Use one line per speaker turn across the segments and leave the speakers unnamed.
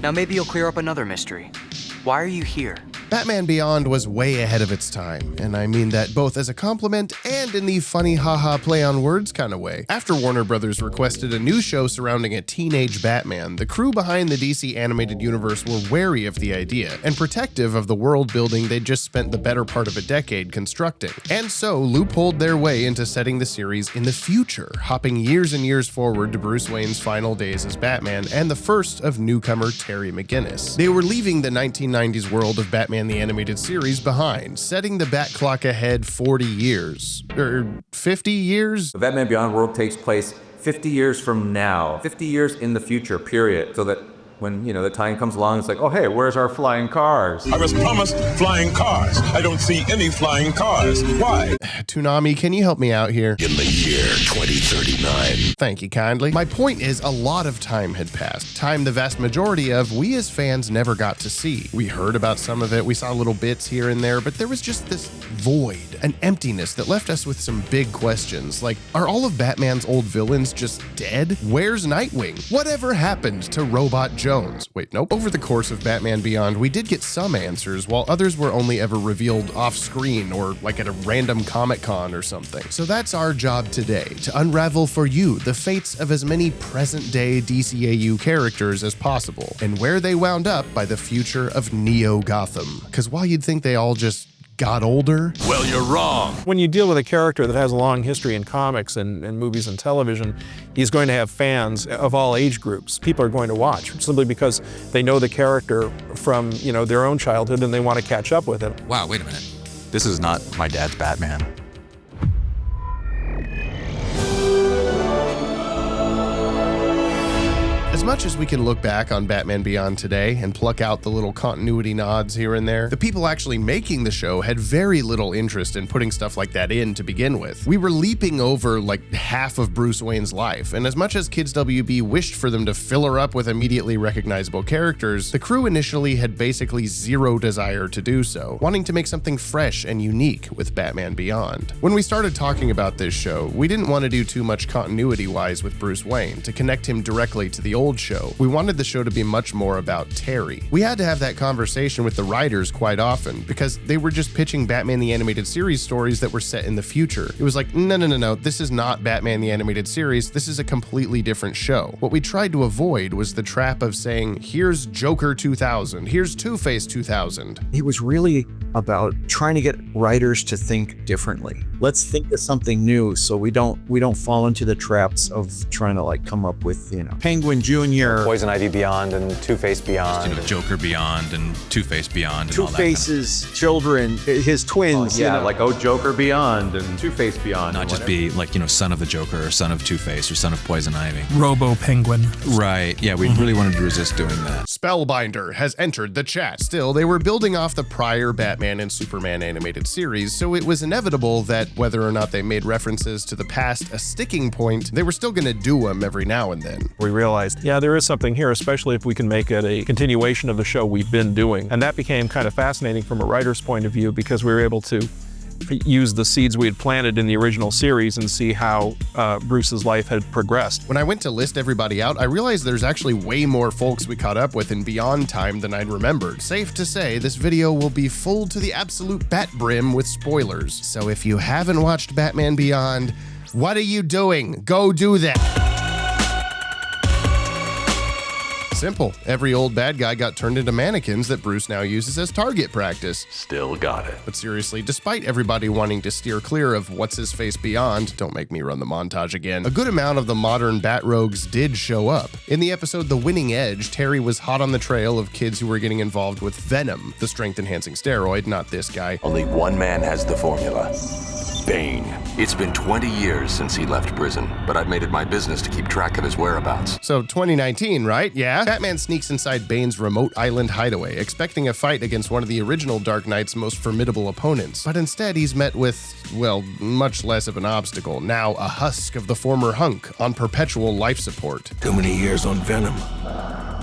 Now maybe you'll clear up another mystery. Why are you here?
Batman Beyond was way ahead of its time, and I mean that both as a compliment and in the funny haha play on words kind of way. After Warner Brothers requested a new show surrounding a teenage Batman, the crew behind the DC animated universe were wary of the idea, and protective of the world building they'd just spent the better part of a decade constructing. And so loopholed their way into setting the series in the future, hopping years and years forward to Bruce Wayne's final days as Batman and the first of newcomer Terry McGinnis. They were leaving the 1990s world of Batman the Animated Series behind, setting the Bat Clock ahead 40 years. 50 years?
The Batman Beyond world takes place 50 years from now. 50 years in the future, period. So that when, the time comes along, it's like, oh, hey, where's our flying cars?
I was promised flying cars. I don't see any flying cars. Why?
Toonami, can you help me out here?
In the year 2039.
Thank you kindly. My point is, a lot of time had passed. Time the vast majority of we as fans never got to see. We heard about some of it, we saw little bits here and there, but there was just this void, an emptiness that left us with some big questions, like, are all of Batman's old villains just dead? Where's Nightwing? Whatever happened to Robot Jones? Wait, nope. Over the course of Batman Beyond, we did get some answers, while others were only ever revealed off-screen or like at a random Comic-Con or something. So that's our job today, to unravel for you the fates of as many present-day DCAU characters as possible, and where they wound up by the future of Neo Gotham. Because while you'd think they all just got older?
Well, you're wrong.
When you deal with a character that has a long history in comics and movies and television, he's going to have fans of all age groups. People are going to watch simply because they know the character from, their own childhood and they want to catch up with it.
Wow, wait a minute. This is not my dad's Batman.
As much as we can look back on Batman Beyond today and pluck out the little continuity nods here and there, the people actually making the show had very little interest in putting stuff like that in to begin with. We were leaping over like half of Bruce Wayne's life, and as much as Kids WB wished for them to fill her up with immediately recognizable characters, the crew initially had basically zero desire to do so, wanting to make something fresh and unique with Batman Beyond. When we started talking about this show, we didn't want to do too much continuity-wise with Bruce Wayne to connect him directly to the old show. We wanted the show to be much more about Terry. We had to have that conversation with the writers quite often because they were just pitching Batman the Animated Series stories that were set in the future. It was like, no, this is not Batman the Animated Series, this is a completely different show. What we tried to avoid was the trap of saying, here's Joker 2000, here's Two-Face 2000.
It was really about trying to get writers to think differently. Let's think of something new so we don't fall into the traps of trying to come up with, Penguin Jr.
Poison Ivy Beyond and Two-Face Beyond.
Joker Beyond and Two-Face Beyond and all that.
Two-Face's children, his twins.
Joker Beyond and Two-Face Beyond.
Not just be son of the Joker or son of Two-Face or son of Poison Ivy.
Robo-Penguin.
Right, yeah, we really wanted to resist doing that.
Spellbinder has entered the chat. Still, they were building off the prior Batman and Superman animated series, so it was inevitable that whether or not they made references to the past a sticking point, they were still going to do them every now and then.
We realized, there is something here, especially if we can make it a continuation of the show we've been doing. And that became kind of fascinating from a writer's point of view because we were able to use the seeds we had planted in the original series and see how Bruce's life had progressed.
When I went to list everybody out, I realized there's actually way more folks we caught up with in Beyond time than I'd remembered. Safe to say, this video will be full to the absolute bat brim with spoilers. So if you haven't watched Batman Beyond, what are you doing? Go do that. Simple. Every old bad guy got turned into mannequins that Bruce now uses as target practice.
Still got it.
But seriously, despite everybody wanting to steer clear of What's-His-Face Beyond, don't make me run the montage again, a good amount of the modern Bat-Rogues did show up. In the episode The Winning Edge, Terry was hot on the trail of kids who were getting involved with Venom, the strength-enhancing steroid, not this guy.
Only one man has the formula. Bane.
It's been 20 years since he left prison, but I've made it my business to keep track of his whereabouts.
So 2019, right? Yeah? Batman sneaks inside Bane's remote island hideaway, expecting a fight against one of the original Dark Knight's most formidable opponents. But instead, he's met with, well, much less of an obstacle. Now a husk of the former hunk on perpetual life support.
Too many years on Venom.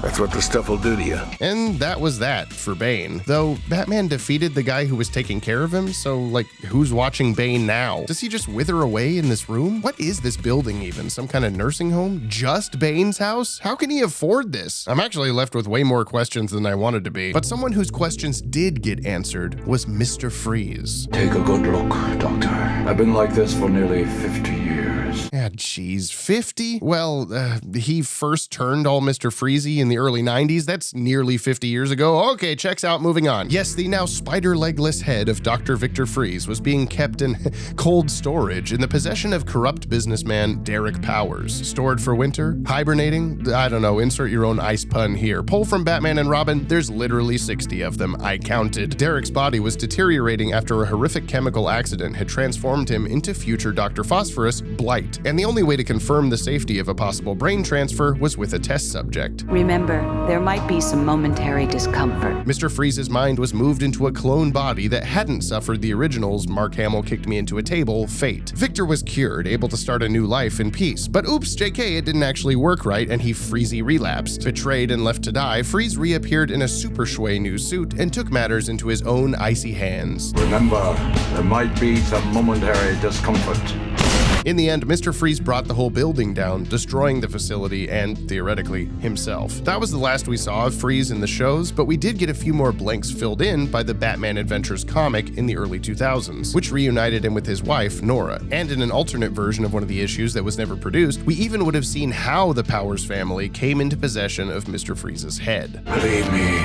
That's what the stuff will do to you.
And that was that for Bane. Though Batman defeated the guy who was taking care of him, so like, who's watching Bane now? Does he just wither away in this room? What is this building even? Some kind of nursing home? Just Bane's house? How can he afford this? I'm actually left with way more questions than I wanted to be, but someone whose questions did get answered was Mr. Freeze.
Take a good look, Doctor. I've been like this for nearly 50 years.
Yeah, geez, 50? Well, he first turned all Mr. Freezy in the early 90s. That's nearly 50 years ago. Okay, checks out, moving on. Yes, the now spider-legless head of Dr. Victor Freeze was being kept in cold storage in the possession of corrupt businessman Derek Powers. Stored for winter? Hibernating? I don't know, insert your own ice pun here. Pull from Batman and Robin, there's literally 60 of them, I counted. Derek's body was deteriorating after a horrific chemical accident had transformed him into future Dr. Phosphorus, Blight. And the only way to confirm the safety of a possible brain transfer was with a test subject.
Remember, there might be some momentary discomfort.
Mr. Freeze's mind was moved into a clone body that hadn't suffered the original's Mark Hamill kicked me into a table fate. Victor was cured, able to start a new life in peace. But oops, JK, it didn't actually work right, and he Freezy relapsed. Betrayed and left to die, Freeze reappeared in a super shway new suit and took matters into his own icy hands.
Remember, there might be some momentary discomfort.
In the end, Mr. Freeze brought the whole building down, destroying the facility and, theoretically, himself. That was the last we saw of Freeze in the shows, but we did get a few more blanks filled in by the Batman Adventures comic in the early 2000s, which reunited him with his wife, Nora. And in an alternate version of one of the issues that was never produced, we even would have seen how the Powers family came into possession of Mr. Freeze's head.
Believe me,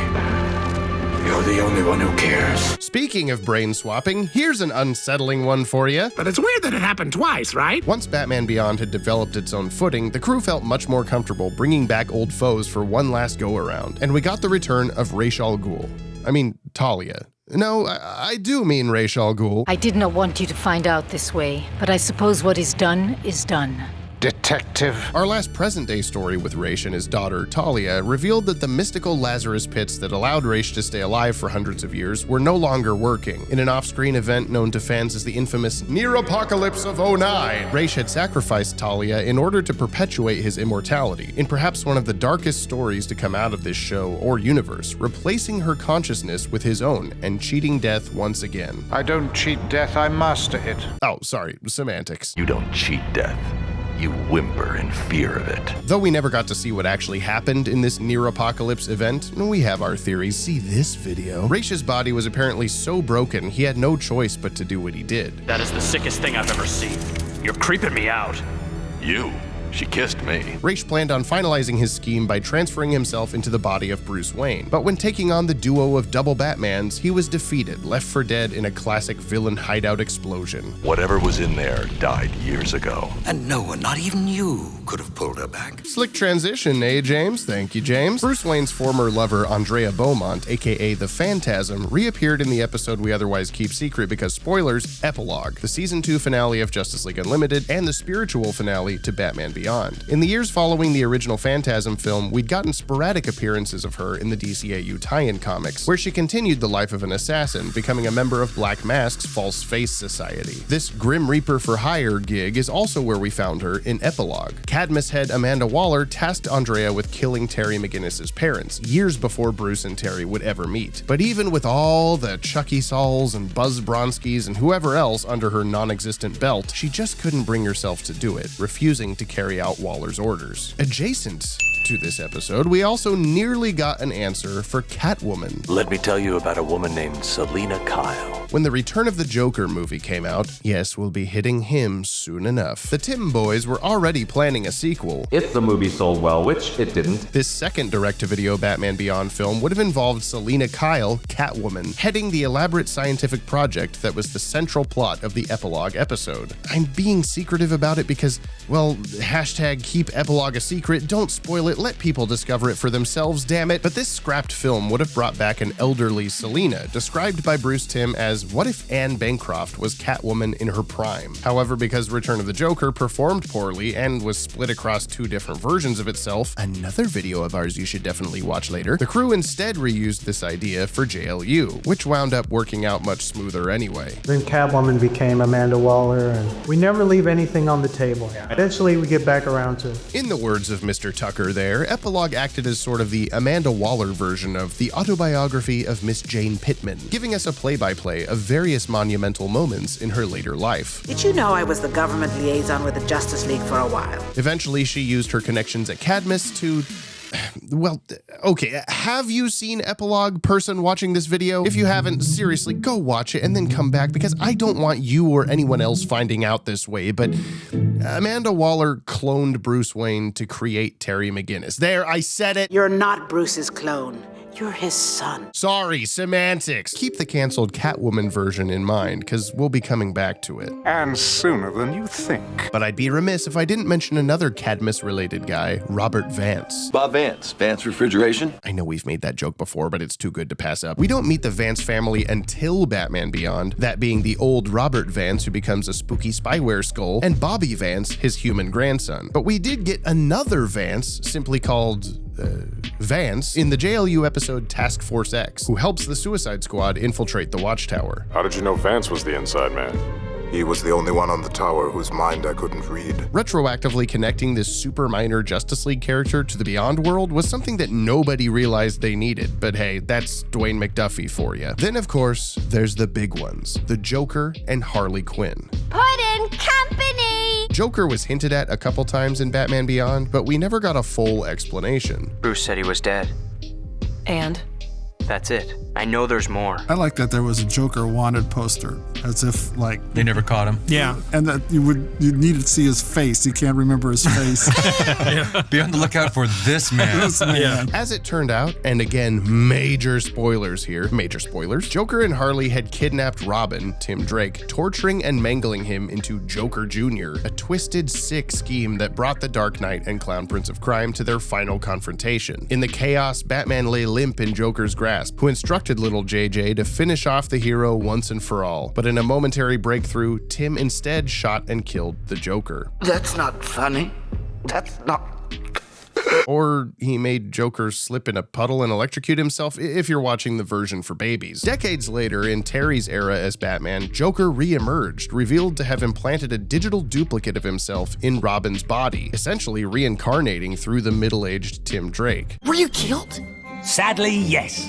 you're the only one who cares.
Speaking of brain swapping, here's an unsettling one for you.
But it's weird that it happened twice, right?
Once Batman Beyond had developed its own footing, the crew felt much more comfortable bringing back old foes for one last go-around, and we got the return of Ra's al Ghul. I mean, Talia. No, I do mean Ra's al Ghul.
I did not want you to find out this way, but I suppose what is done is done.
Detective.
Our last present-day story with Ra's and his daughter, Talia, revealed that the mystical Lazarus pits that allowed Ra's to stay alive for hundreds of years were no longer working. In an off-screen event known to fans as the infamous Near Apocalypse of 09, Ra's had sacrificed Talia in order to perpetuate his immortality, in perhaps one of the darkest stories to come out of this show or universe, replacing her consciousness with his own and cheating death once again.
I don't cheat death, I master it.
Oh, sorry, semantics.
You don't cheat death. You whimper in fear of it.
Though we never got to see what actually happened in this near-apocalypse event, we have our theories. See this video. Ra's body was apparently so broken, he had no choice but to do what he did.
That is the sickest thing I've ever seen. You're creeping me out.
You? She kissed me.
Ra's planned on finalizing his scheme by transferring himself into the body of Bruce Wayne. But when taking on the duo of double Batmans, he was defeated, left for dead in a classic villain hideout explosion.
Whatever was in there died years ago.
And no one, not even you, could have pulled her back.
Slick transition, eh, James? Thank you, James. Bruce Wayne's former lover, Andrea Beaumont, aka the Phantasm, reappeared in the episode we otherwise keep secret because, spoilers, Epilogue, the Season 2 finale of Justice League Unlimited, and the spiritual finale to Batman Beyond. In the years following the original Phantasm film, we'd gotten sporadic appearances of her in the DCAU tie-in comics, where she continued the life of an assassin, becoming a member of Black Mask's False Face Society. This Grim Reaper for Hire gig is also where we found her in Epilogue. Cadmus head Amanda Waller tasked Andrea with killing Terry McGinnis's parents, years before Bruce and Terry would ever meet. But even with all the Chucky Sauls and Buzz Bronskis and whoever else under her non-existent belt, she just couldn't bring herself to do it, refusing to carry out Waller's orders. Adjacent to this episode, we also nearly got an answer for Catwoman.
Let me tell you about a woman named Selina Kyle.
When the Return of the Joker movie came out, yes, we'll be hitting him soon enough. The Tim boys were already planning a sequel.
If the movie sold well, which it didn't.
This second direct-to-video Batman Beyond film would have involved Selina Kyle, Catwoman, heading the elaborate scientific project that was the central plot of the Epilogue episode. I'm being secretive about it because, well, hashtag keep Epilogue a secret, don't spoil it, let people discover it for themselves, damn it. But this scrapped film would have brought back an elderly Selina, described by Bruce Timm as because what if Anne Bancroft was Catwoman in her prime? However, because Return of the Joker performed poorly and was split across two different versions of itself, another video of ours you should definitely watch later, the crew instead reused this idea for JLU, which wound up working out much smoother anyway.
Then Catwoman became Amanda Waller, and we never leave anything on the table. Eventually we get back around to it.
In the words of Mr. Tucker there, Epilogue acted as sort of the Amanda Waller version of the autobiography of Miss Jane Pittman, giving us a play-by-play of various monumental moments in her later life.
Did you know I was the government liaison with the Justice League for a while?
Eventually, she used her connections at Cadmus to... Well, okay, have you seen Epilogue, person watching this video? If you haven't, seriously, go watch it and then come back, because I don't want you or anyone else finding out this way, but Amanda Waller cloned Bruce Wayne to create Terry McGinnis. There, I said it.
You're not Bruce's clone. You're his son.
Sorry, semantics. Keep the canceled Catwoman version in mind, because we'll be coming back to it.
And sooner than you think.
But I'd be remiss if I didn't mention another Cadmus-related guy, Robert Vance.
Bob Vance, Vance Refrigeration.
I know we've made that joke before, but it's too good to pass up. We don't meet the Vance family until Batman Beyond, that being the old Robert Vance who becomes a spooky spyware skull, and Bobby Vance, his human grandson. But we did get another Vance, simply called... Vance, in the JLU episode Task Force X, who helps the Suicide Squad infiltrate the Watchtower.
How did you know Vance was the inside man?
He was the only one on the tower whose mind I couldn't read.
Retroactively connecting this super minor Justice League character to the Beyond world was something that nobody realized they needed, but hey, that's Dwayne McDuffie for you. Then of course, there's the big ones, the Joker and Harley Quinn.
Put in company!
Joker was hinted at a couple times in Batman Beyond, but we never got a full explanation.
Bruce said he was dead. And? That's it. I know there's more.
I like that there was a Joker wanted poster, as if like
they never caught him.
Yeah, and that you need to see his face. You can't remember his face.
Yeah. Be on the lookout for this man.
This man.
Yeah. As it turned out, and again, major spoilers here, Joker and Harley had kidnapped Robin, Tim Drake, torturing and mangling him into Joker Jr., a twisted, sick scheme that brought the Dark Knight and Clown Prince of Crime to their final confrontation. In the chaos, Batman lay limp in Joker's grasp, who instructed little JJ to finish off the hero once and for all. But in a momentary breakthrough, Tim instead shot and killed the Joker.
That's not funny. That's not...
Or he made Joker slip in a puddle and electrocute himself, if you're watching the version for babies. Decades later, in Terry's era as Batman, Joker re-emerged, revealed to have implanted a digital duplicate of himself in Robin's body, essentially reincarnating through the middle-aged Tim Drake.
Were you killed?
Sadly, yes.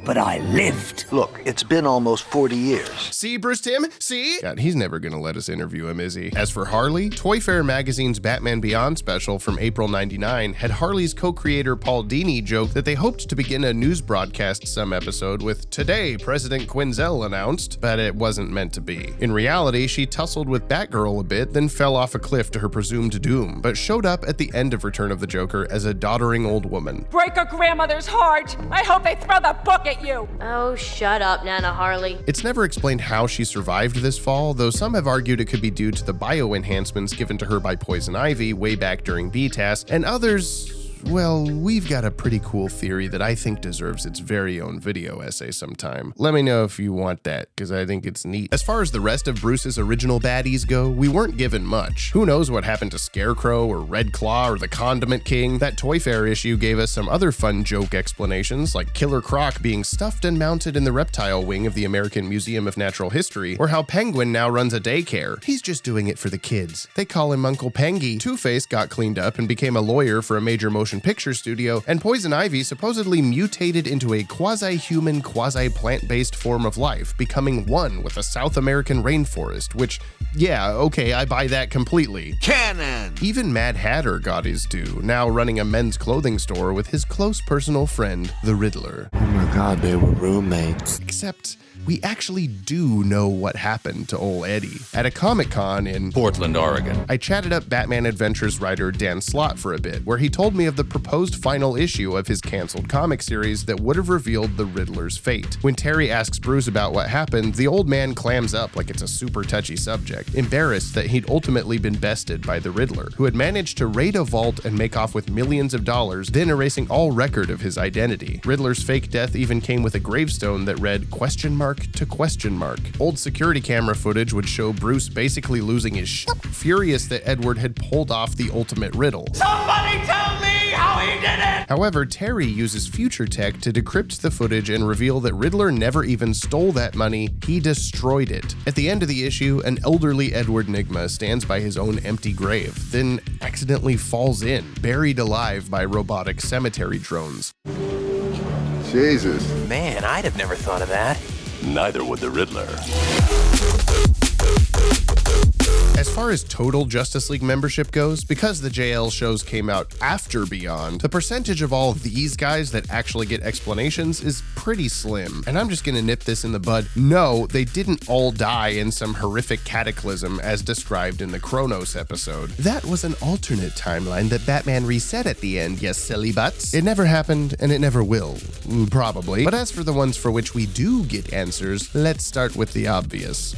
But I lived.
Look, it's been almost 40 years.
See, Bruce Timm? See? God, he's never gonna let us interview him, is he? As for Harley, Toy Fair magazine's Batman Beyond special from April '99 had Harley's co-creator Paul Dini joke that they hoped to begin a news broadcast some episode with "Today, President Quinzel announced," but it wasn't meant to be. In reality, she tussled with Batgirl a bit, then fell off a cliff to her presumed doom, but showed up at the end of Return of the Joker as a doddering old woman.
Break a grandmother's heart! I hope they throw the book at you!
Oh, shut up, Nana Harley.
It's never explained how she survived this fall, though some have argued it could be due to the bio-enhancements given to her by Poison Ivy way back during BTAS, and others... Well, we've got a pretty cool theory that I think deserves its very own video essay sometime. Let me know if you want that, because I think it's neat. As far as the rest of Bruce's original baddies go, we weren't given much. Who knows what happened to Scarecrow or Red Claw or the Condiment King? That Toy Fair issue gave us some other fun joke explanations, like Killer Croc being stuffed and mounted in the reptile wing of the American Museum of Natural History, or how Penguin now runs a daycare. He's just doing it for the kids. They call him Uncle Pengy. Two-Face got cleaned up and became a lawyer for a major motion picture studio, and Poison Ivy supposedly mutated into a quasi-human, quasi-plant-based form of life, becoming one with a South American rainforest, which, yeah, okay, I buy that completely.
Cannon!
Even Mad Hatter got his due, now running a men's clothing store with his close personal friend, the Riddler.
Oh my god, they were roommates.
Except... we actually do know what happened to ol' Eddie. At a Comic-Con in
Portland, Oregon,
I chatted up Batman Adventures writer Dan Slott for a bit, where he told me of the proposed final issue of his canceled comic series that would have revealed the Riddler's fate. When Terry asks Bruce about what happened, the old man clams up like it's a super touchy subject, embarrassed that he'd ultimately been bested by the Riddler, who had managed to raid a vault and make off with millions of dollars, then erasing all record of his identity. Riddler's fake death death even came with a gravestone that read question mark to question mark. Old security camera footage would show Bruce basically losing his shit, furious that Edward had pulled off the ultimate riddle.
Somebody tell me how he did it!
However, Terry uses future tech to decrypt the footage and reveal that Riddler never even stole that money, he destroyed it. At the end of the issue, an elderly Edward Nygma stands by his own empty grave, then accidentally falls in, buried alive by robotic cemetery drones.
Jesus.
Man, I'd have never thought of that.
Neither would the Riddler.
As far as total Justice League membership goes, because the JL shows came out after Beyond, the percentage of all these guys that actually get explanations is pretty slim. And I'm just gonna nip this in the bud. No, they didn't all die in some horrific cataclysm as described in the Kronos episode. That was an alternate timeline that Batman reset at the end, yes silly butts. It never happened, and it never will. Probably. But as for the ones for which we do get answers, let's start with the obvious.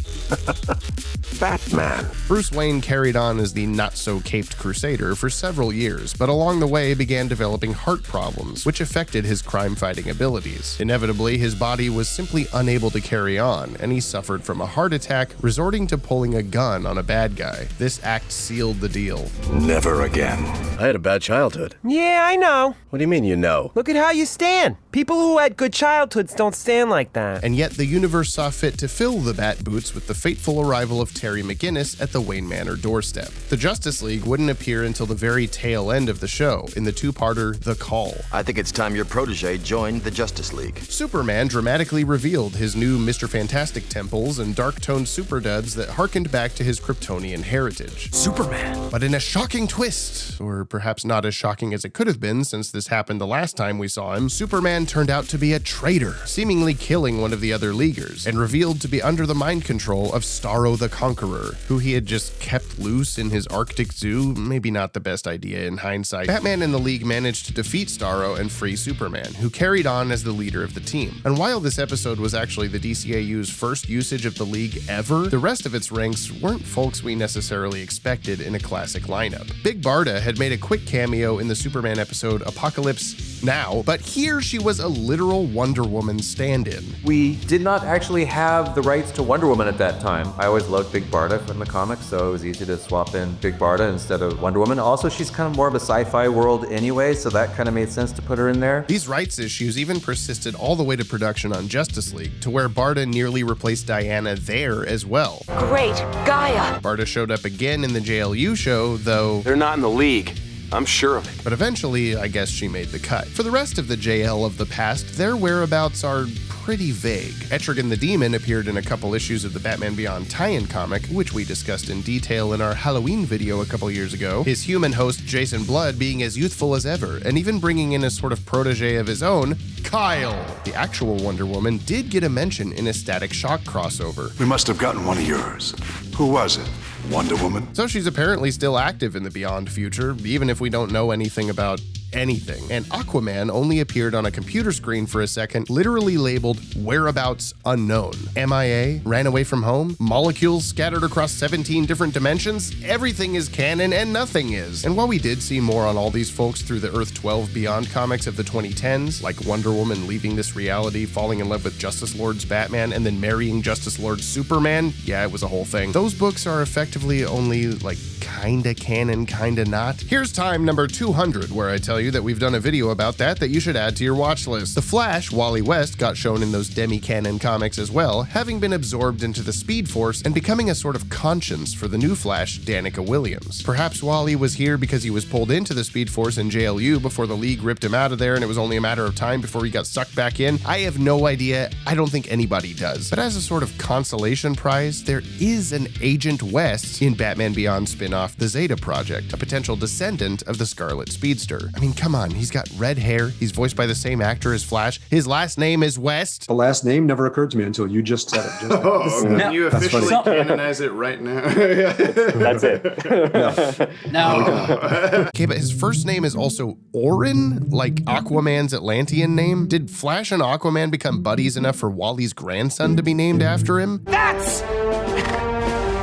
Batman.
Bruce Wayne carried on as the not-so-caped Crusader for several years, but along the way began developing heart problems, which affected his crime-fighting abilities. Inevitably, his body was simply unable to carry on, and he suffered from a heart attack, resorting to pulling a gun on a bad guy. This act sealed the deal.
Never again.
I had a bad childhood.
Yeah, I know.
What do you mean you know?
Look at how you stand. People who had good childhoods don't stand like that.
And yet the universe saw fit to fill the Bat Boots with the fateful arrival of Terry McGinnis at the Wayne Manor doorstep. The Justice League wouldn't appear until the very tail end of the show, in the two-parter The Call.
I think it's time your protege joined the Justice League.
Superman dramatically revealed his new Mr. Fantastic temples and dark-toned super duds that harkened back to his Kryptonian heritage.
Superman.
But in a shocking twist, or perhaps not as shocking as it could have been since this happened the last time we saw him, Superman turned out to be a traitor, seemingly killing one of the other Leaguers, and revealed to be under the mind control of Starro the Conqueror, who he had just kept loose in his Arctic zoo. Maybe not the best idea in hindsight. Batman and the League managed to defeat Starro and free Superman, who carried on as the leader of the team. And while this episode was actually the DCAU's first usage of the League ever, the rest of its ranks weren't folks we necessarily expected in a classic lineup. Big Barda had made a quick cameo in the Superman episode Apocalypse Now, but here she was a literal Wonder Woman stand-in.
We did not actually have the rights to Wonder Woman at that time. I always loved Big Barda from the comics, so it was easy to swap in Big Barda instead of Wonder Woman. Also, she's kind of more of a sci-fi world anyway, so that kind of made sense to put her in there.
These rights issues even persisted all the way to production on Justice League, to where Barda nearly replaced Diana there as well.
Great Gaia!
Barda showed up again in the JLU show, though
They're not in the League. I'm sure of it.
But eventually, I guess she made the cut. For the rest of the JL of the past, their whereabouts are pretty vague. Etrigan the Demon appeared in a couple issues of the Batman Beyond tie-in comic, which we discussed in detail in our Halloween video a couple years ago, his human host Jason Blood being as youthful as ever, and even bringing in a sort of protege of his own, Kyle. The actual Wonder Woman did get a mention in a Static Shock crossover.
We must have gotten one of yours. Who was it? Wonder Woman?
So she's apparently still active in the Beyond future, even if we don't know anything about anything. And Aquaman only appeared on a computer screen for a second, literally labeled whereabouts unknown. MIA, ran away from home, molecules scattered across 17 different dimensions, everything is canon and nothing is. And while we did see more on all these folks through the Earth 12 Beyond comics of the 2010s, like Wonder Woman leaving this reality, falling in love with Justice Lord's Batman, and then marrying Justice Lord's Superman, yeah, it was a whole thing. Those books are effectively only like kinda canon, kinda not. Here's time number 200, where I tell you that we've done a video about that you should add to your watch list. The Flash, Wally West, got shown in those demi-canon comics as well, having been absorbed into the Speed Force and becoming a sort of conscience for the new Flash, Danica Williams. Perhaps Wally was here because he was pulled into the Speed Force in JLU before the League ripped him out of there and it was only a matter of time before he got sucked back in. I have no idea. I don't think anybody does. But as a sort of consolation prize, there is an Agent West in Batman Beyond spin-off The Zeta Project, a potential descendant of the Scarlet Speedster. I mean, come on, he's got red hair, he's voiced by the same actor as Flash, his last name is West.
The last name never occurred to me until you just said it.
Can you officially canonize it right now?
That's it.
No. Okay, but his first name is also Orin, like Aquaman's Atlantean name. Did Flash and Aquaman become buddies enough for Wally's grandson to be named after him?
That's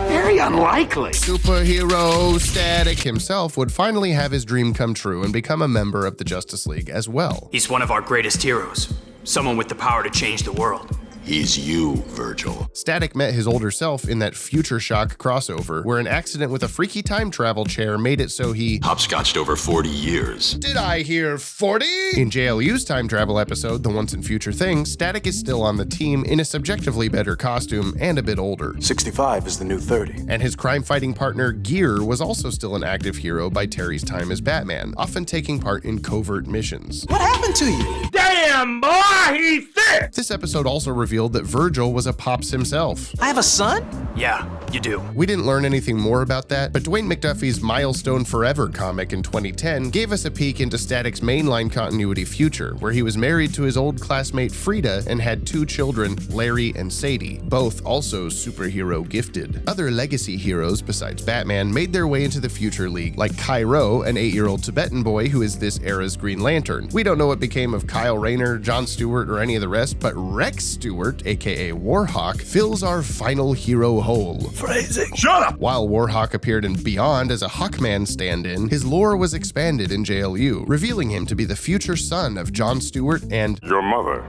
very unlikely.
Superhero Static himself would finally have his dream come true and become a member of the Justice League as well.
He's one of our greatest heroes.
Someone with the power to change the world.
He's you, Virgil.
Static met his older self in that Future Shock crossover, where an accident with a freaky time travel chair made it so he
hopscotched over 40 years.
Did I hear 40? In JLU's time travel episode, The Once and Future Thing, Static is still on the team in a subjectively better costume and a bit older.
65 is the new 30.
And his crime-fighting partner, Gear, was also still an active hero by Terry's time as Batman, often taking part in covert missions.
What happened to you?
Damn, boy, he's thick!
This episode also revealed that Virgil was a pops himself.
I have a son?
Yeah, you do.
We didn't learn anything more about that, but Dwayne McDuffie's Milestone Forever comic in 2010 gave us a peek into Static's mainline continuity future, where he was married to his old classmate Frida and had 2 children, Larry and Sadie, both also superhero gifted. Other legacy heroes besides Batman made their way into the Future League, like Cairo, an 8-year-old Tibetan boy who is this era's Green Lantern. We don't know what became of Kyle Rayner, John Stewart, or any of the rest, but Rex Stewart, aka Warhawk, fills our final hero hole.
Phrasing. Shut up!
While Warhawk appeared in Beyond as a Hawkman stand-in, his lore was expanded in JLU, revealing him to be the future son of John Stewart and
Your mother.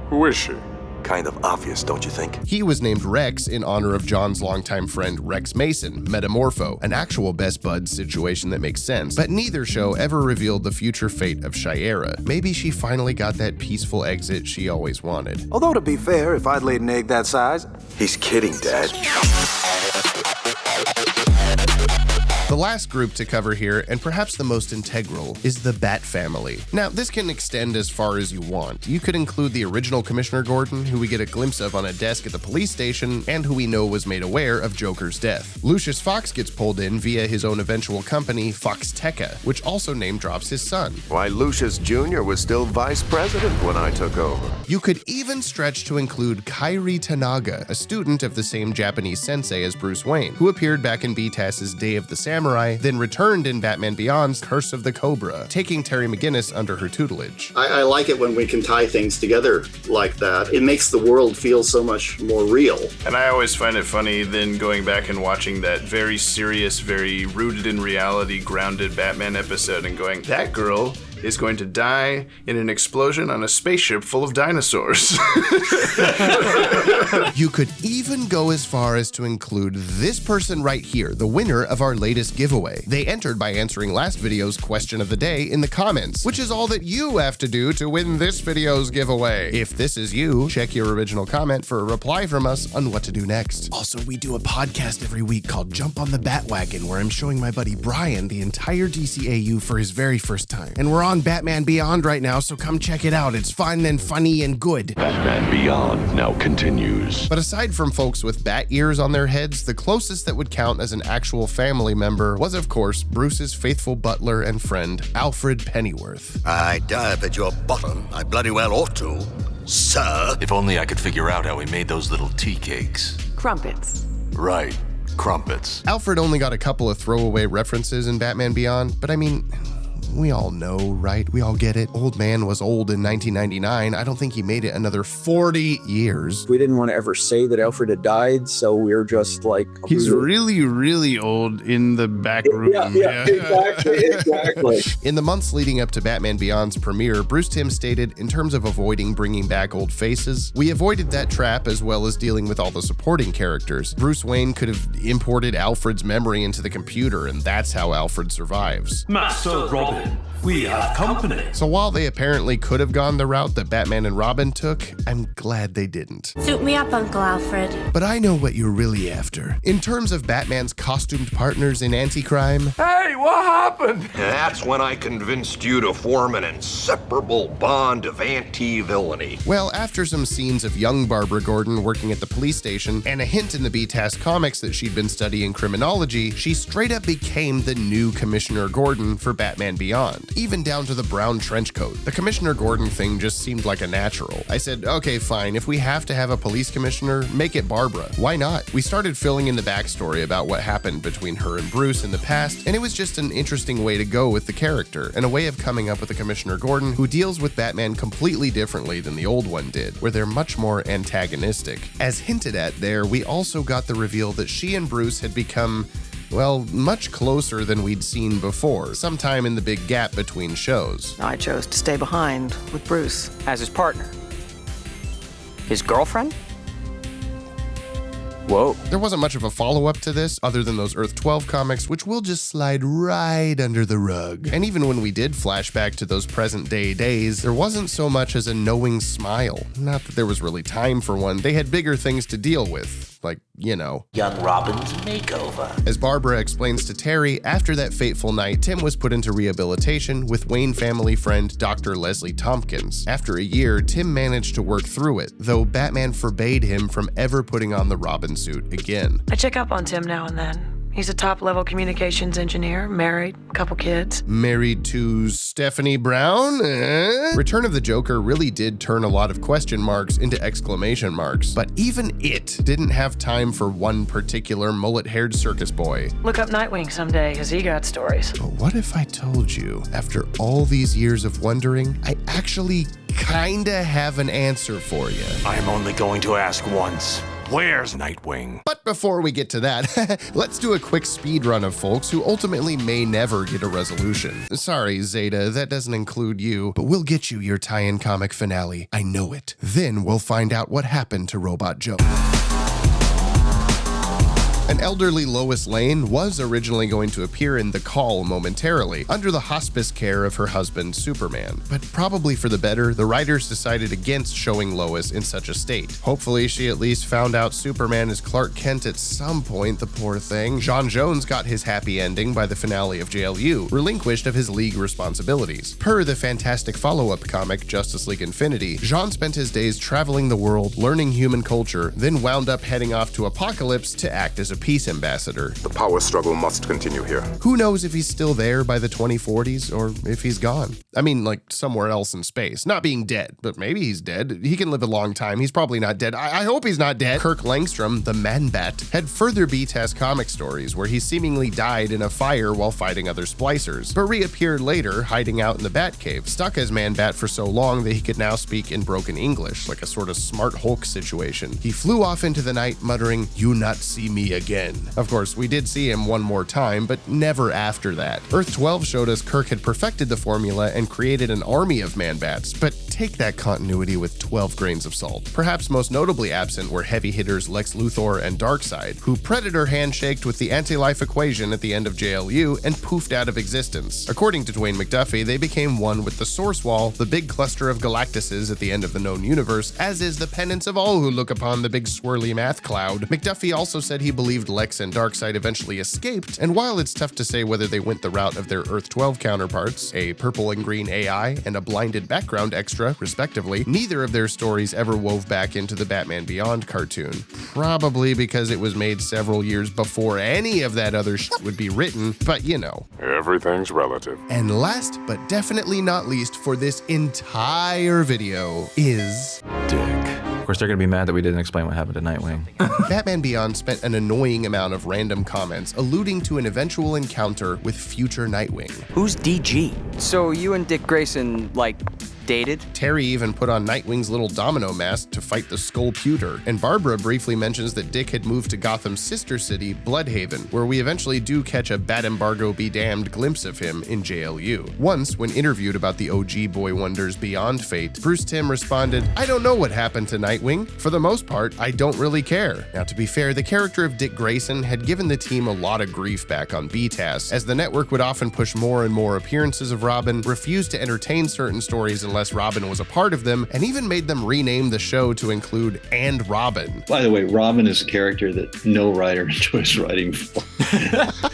Who is she?
Kind of obvious, don't you think?
He was named Rex in honor of John's longtime friend Rex Mason, Metamorpho, an actual best buds situation that makes sense, but neither show ever revealed the future fate of Shiera. Maybe she finally got that peaceful exit she always wanted.
Although to be fair, if I'd laid an egg that size...
He's kidding, Dad.
The last group to cover here, and perhaps the most integral, is the Bat Family. Now, this can extend as far as you want. You could include the original Commissioner Gordon, who we get a glimpse of on a desk at the police station, and who we know was made aware of Joker's death. Lucius Fox gets pulled in via his own eventual company, Foxteca, which also name drops his son.
Why, Lucius Jr. was still vice president when I took over.
You could even stretch to include Kairi Tanaga, a student of the same Japanese sensei as Bruce Wayne, who appeared back in BTAS's Day of the Samurai, then returned in Batman Beyond's Curse of the Cobra, taking Terry McGinnis under her tutelage.
I like it when we can tie things together like that. It makes the world feel so much more real.
And I always find it funny then going back and watching that very serious, very rooted in reality, grounded Batman episode and going, that girl is going to die in an explosion on a spaceship full of dinosaurs.
You could even go as far as to include this person right here, the winner of our latest giveaway. They entered by answering last video's question of the day in the comments, which is all that you have to do to win this video's giveaway. If this is you, check your original comment for a reply from us on what to do next. Also, we do a podcast every week called Jump on the Bat-Wagon, where I'm showing my buddy Brian the entire DCAU for his very first time. And we're on Batman Beyond right now, so come check it out. It's fun and funny and good.
Batman Beyond now continues.
But aside from folks with bat ears on their heads, the closest that would count as an actual family member was, of course, Bruce's faithful butler and friend, Alfred Pennyworth.
I dive at your bottom. I bloody well ought to, sir.
If only I could figure out how he made those little tea cakes.
Crumpets.
Right, crumpets.
Alfred only got a couple of throwaway references in Batman Beyond, but I mean, we all know, right? We all get it. Old man was old in 1999. I don't think he made it another 40 years.
We didn't want to ever say that Alfred had died, so we were just like...
He's really, really old in the back room.
Yeah, exactly.
In the months leading up to Batman Beyond's premiere, Bruce Timm stated, in terms of avoiding bringing back old faces, we avoided that trap as well as dealing with all the supporting characters. Bruce Wayne could have imported Alfred's memory into the computer, and that's how Alfred survives.
Master Robin, we have company.
So while they apparently could have gone the route that Batman and Robin took, I'm glad they didn't.
Suit me up, Uncle Alfred.
But I know what you're really after. In terms of Batman's costumed partners in anti-crime...
Hey, what happened?
That's when I convinced you to form an inseparable bond of anti-villainy.
Well, after some scenes of young Barbara Gordon working at the police station and a hint in the BTAS comics that she'd been studying criminology, she straight up became the new Commissioner Gordon for Batman Beyond. Even down to the brown trench coat. The Commissioner Gordon thing just seemed like a natural. I said, okay, fine, if we have to have a police commissioner, make it Barbara. Why not? We started filling in the backstory about what happened between her and Bruce in the past, and it was just an interesting way to go with the character, and a way of coming up with a Commissioner Gordon who deals with Batman completely differently than the old one did, where they're much more antagonistic. As hinted at there, we also got the reveal that she and Bruce had become, well, much closer than we'd seen before, sometime in the big gap between shows.
I chose to stay behind with Bruce.
As his partner. His girlfriend? Whoa.
There wasn't much of a follow-up to this other than those Earth 12 comics, which will just slide right under the rug. And even when we did flashback to those present-day days, there wasn't so much as a knowing smile. Not that there was really time for one. They had bigger things to deal with. Like, you know.
Young Robin's makeover.
As Barbara explains to Terry, after that fateful night, Tim was put into rehabilitation with Wayne family friend Dr. Leslie Tompkins. After a year, Tim managed to work through it, though Batman forbade him from ever putting on the Robin suit again.
I check up on Tim now and then. He's a top-level communications engineer, married, couple kids.
Married to Stephanie Brown? Return of the Joker really did turn a lot of question marks into exclamation marks, but even it didn't have time for one particular mullet-haired circus boy.
Look up Nightwing someday, because he got stories.
But what if I told you, after all these years of wondering, I actually kinda have an answer for you?
I'm only going to ask once. Where's Nightwing?
But before we get to that, let's do a quick speed run of folks who ultimately may never get a resolution. Sorry, Zeta, that doesn't include you, but we'll get you your tie-in comic finale. I know it. Then we'll find out what happened to Robot Joe. An elderly Lois Lane was originally going to appear in The Call momentarily, under the hospice care of her husband, Superman. But probably for the better, the writers decided against showing Lois in such a state. Hopefully she at least found out Superman is Clark Kent at some point, the poor thing. John Jones got his happy ending by the finale of JLU, relinquished of his League responsibilities. Per the fantastic follow-up comic, Justice League Infinity, Jean spent his days traveling the world, learning human culture, then wound up heading off to Apokolips to act as a peace ambassador.
The power struggle must continue here.
Who knows if he's still there by the 2040s or if he's gone? I mean, like somewhere else in space. Not being dead, but maybe he's dead. He can live a long time. He's probably not dead. I hope he's not dead. Kirk Langstrom, the Man-Bat, had further B-Test comic stories where he seemingly died in a fire while fighting other splicers, but reappeared later hiding out in the Batcave, stuck as Man-Bat for so long that he could now speak in broken English, like a sort of smart Hulk situation. He flew off into the night muttering, "You not see me again." Of course, we did see him one more time, but never after that. Earth 12 showed us Kirk had perfected the formula and created an army of Man-Bats, but take that continuity with 12 grains of salt. Perhaps most notably absent were heavy hitters Lex Luthor and Darkseid, who Predator handshaked with the anti-life equation at the end of JLU and poofed out of existence. According to Dwayne McDuffie, they became one with the Source Wall, the big cluster of Galactuses at the end of the known universe, as is the penance of all who look upon the big swirly math cloud. McDuffie also said he believed Lex and Darkseid eventually escaped, and while it's tough to say whether they went the route of their Earth 12 counterparts, a purple and green AI and a blinded background extra, respectively, neither of their stories ever wove back into the Batman Beyond cartoon. Probably because it was made several years before any of that other shit would be written, but you know.
Everything's relative.
And last but definitely not least for this entire video is
Dick. Of course, they're going to be mad that we didn't explain what happened to Nightwing.
Batman Beyond spent an annoying amount of random comments alluding to an eventual encounter with future Nightwing.
Who's DG? So you and Dick Grayson, like, dated?
Terry even put on Nightwing's little domino mask to fight the Skullputer, and Barbara briefly mentions that Dick had moved to Gotham's sister city, Bloodhaven, where we eventually do catch a Bat Embargo be damned glimpse of him in JLU. Once, when interviewed about the OG Boy Wonders Beyond Fate, Bruce Timm responded, "I don't know what happened to Nightwing. For the most part, I don't really care." Now, to be fair, the character of Dick Grayson had given the team a lot of grief back on BTAS, as the network would often push more and more appearances of Robin, refuse to entertain certain stories unless Robin was a part of them, and even made them rename the show to include And Robin.
By the way, Robin is a character that no writer enjoys writing for.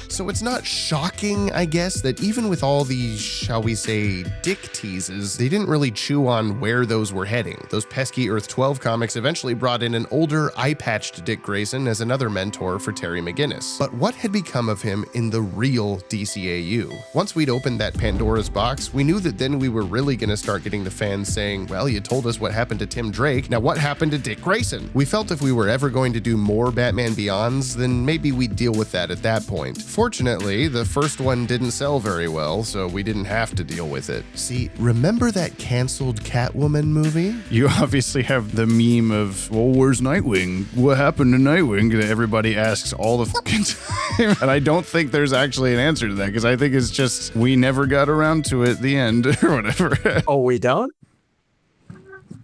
So it's not shocking, I guess, that even with all these, shall we say, dick teases, they didn't really chew on where those were heading. Those pesky Earth 12 comics eventually brought in an older, eye-patched Dick Grayson as another mentor for Terry McGinnis. But what had become of him in the real DCAU? Once we'd opened that Pandora's box, we knew that then we were really going to start getting the fans saying, well, you told us what happened to Tim Drake, now what happened to Dick Grayson? We felt if we were ever going to do more Batman Beyonds, then maybe we'd deal with that at that point. Fortunately, the first one didn't sell very well, so we didn't have to deal with it. See, remember that canceled Catwoman movie?
You obviously have the meme of, well, where's Nightwing? What happened to Nightwing? That everybody asks all the fucking time. And I don't think there's actually an answer to that, because I think it's just, we never got around to it at the end, or whatever.
Oh, we don't?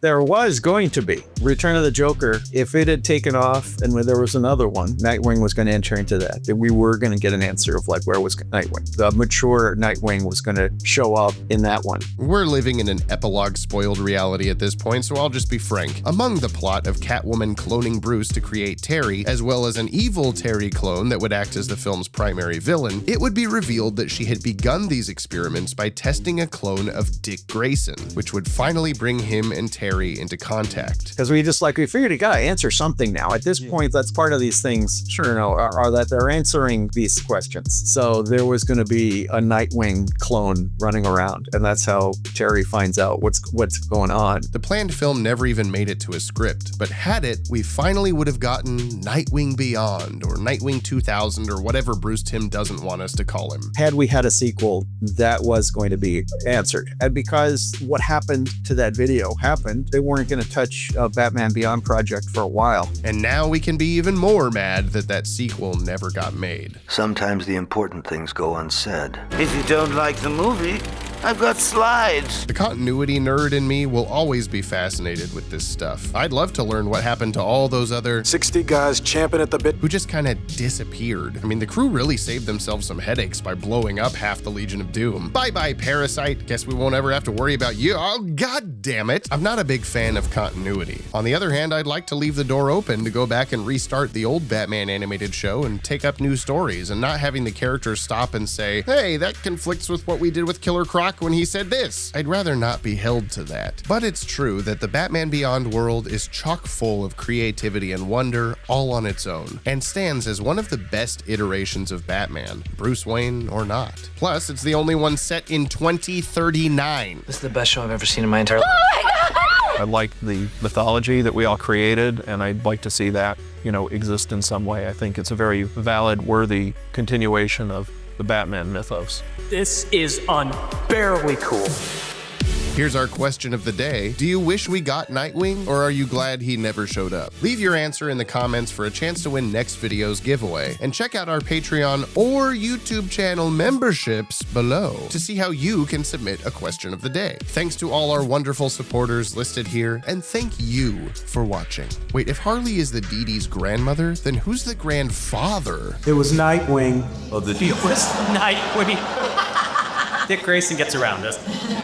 There was going to be Return of the Joker. If it had taken off and when there was another one, Nightwing was going to enter into that. That we were going to get an answer of like, where was Nightwing? The mature Nightwing was going to show up in that one.
We're living in an epilogue spoiled reality at this point, so I'll just be frank. Among the plot of Catwoman cloning Bruce to create Terry, as well as an evil Terry clone that would act as the film's primary villain, it would be revealed that she had begun these experiments by testing a clone of Dick Grayson, which would finally bring him and Terry into contact.
Because we figured you gotta answer something now. At this point, that's part of these things, are that they're answering these questions. So there was gonna be a Nightwing clone running around, and that's how Terry finds out what's going on.
The planned film never even made it to a script, but had it, we finally would have gotten Nightwing Beyond, or Nightwing 2000, or whatever Bruce Timm doesn't want us to call him.
Had we had a sequel, that was going to be answered. And because what happened to that video happened, they weren't going to touch a Batman Beyond project for a while.
And now we can be even more mad that that sequel never got made.
Sometimes the important things go unsaid.
If you don't like the movie, I've got slides.
The continuity nerd in me will always be fascinated with this stuff. I'd love to learn what happened to all those other
60 guys champing at the bit
who just kind of disappeared. I mean, the crew really saved themselves some headaches by blowing up half the Legion of Doom. Bye-bye, Parasite. Guess we won't ever have to worry about you. Oh, god damn it. I'm not a big fan of continuity. On the other hand, I'd like to leave the door open to go back and restart the old Batman animated show and take up new stories, and not having the characters stop and say, hey, that conflicts with what we did with Killer Croc when he said this. I'd rather not be held to that. But it's true that the Batman Beyond world is chock full of creativity and wonder all on its own, and stands as one of the best iterations of Batman, Bruce Wayne or not. Plus, it's the only one set in 2039.
This is the best show I've ever seen in my entire life.
I like the mythology that we all created, and I'd like to see that, exist in some way. I think it's a very valid, worthy continuation of the Batman mythos.
This is unbearably cool.
Here's our question of the day. Do you wish we got Nightwing, or are you glad he never showed up? Leave your answer in the comments for a chance to win next video's giveaway. And check out our Patreon or YouTube channel memberships below to see how you can submit a question of the day. Thanks to all our wonderful supporters listed here, and thank you for watching. Wait, if Harley is the Dee Dee's grandmother, then who's the grandfather?
It was Nightwing.
It was Nightwing. Dick Grayson gets around us.